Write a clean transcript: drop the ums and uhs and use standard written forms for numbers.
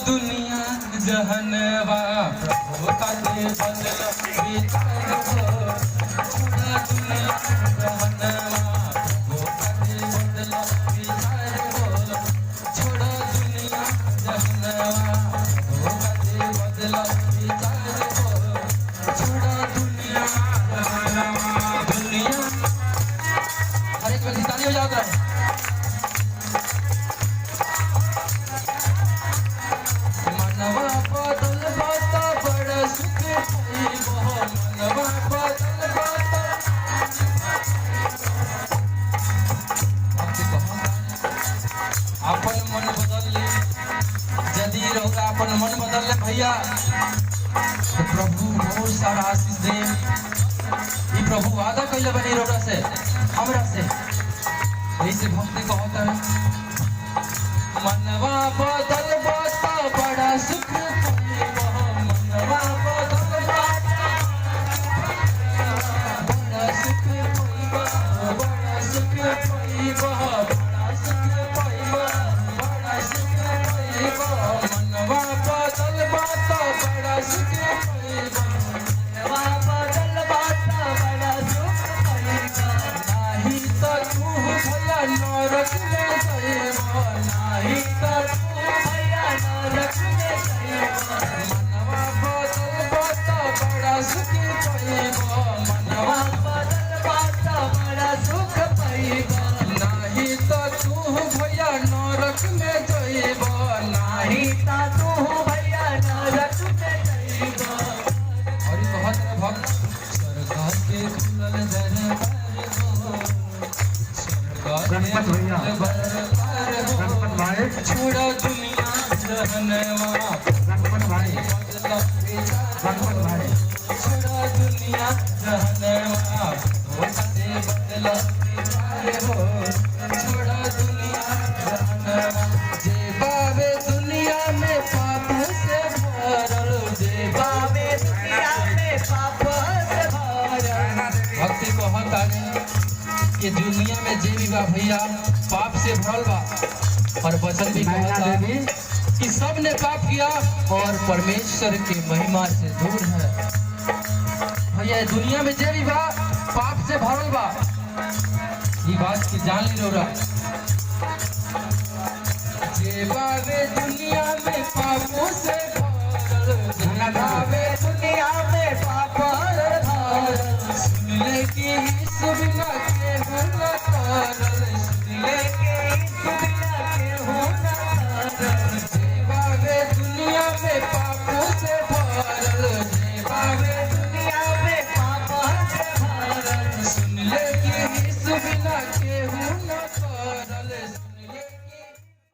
दुनिया जहनवा प्रभु का दे बदल विचार हो। छोड़ा दुनिया जहनवा प्रभु का दे बदल विचार हो। छोड़ा दुनिया जहनवा प्रभु का दे बदल विचार हो। छोड़ा दुनिया जहनवा दुनिया। हर एक व्यक्ति ताली हो जाता है। मनवा बदल बाता बड़ा सुख पाइबो। मनवा बदल बाता अपन मन बदल ले। यदि रहोगा अपन मन बदल ले भैया तो प्रभु बहुत सारा आशीष दे। ये प्रभु वादा कैले बनी रोड़ा से हमरा से। यही से भक्ति कहता है मनवा बदल बाता बड़ा सुख पाइबो। मनवा बदल बाता बड़ा सुख पाइबो। बड़ा सुख पाइबो। बड़ा सुख पाइबो। बड़ा सुख पाइबो। मनवा बदल बाता बड़ा सुख पाइबो। मनवा बदल बाता बड़ा सुख पाइबो। नाही तो तू भैया नरक में जाइबो। नाही तो तू भैया नरक में जाइबो। मनवा बदल बाता बड़ा सुख पाइबो। मनवा बदल बाता बड़ा सुख पाइबो। नाही तो तू भैया नरक में जाइबो। नाही तो तू भैया नरक में जाइबो। और कहत रे भक्त सरकार के खुलल दरबार हो। गणपत भैया गणपत भाई छोड़ा दुनिया जहनवा गणपत भाई गणपत भाई छोड़ा दुनिया जहनवा दे बदल विचार हो। छोड़ा दुनिया जहनवा जे बावे दुनिया में पाप से भरल। जे बावे दुनिया में पाप से भरल। भक्ति कहता है कि दुनिया में जे भी बा भैया पाप से भरल बा। और वचन भी कहता कि सब ने पाप किया और परमेश्वर की महिमा से दूर है। भैया दुनिया में जे भी बा पाप से भरल बा। ये बात की जान ली रो रहा जे बावे दुनिया में पापों से भरल। जे बावे दुनिया में पाप भरल। सुन ले कि यीशु बिना केहू न तारल। सुन ले कि यीशु बिना केहू न तारल। जे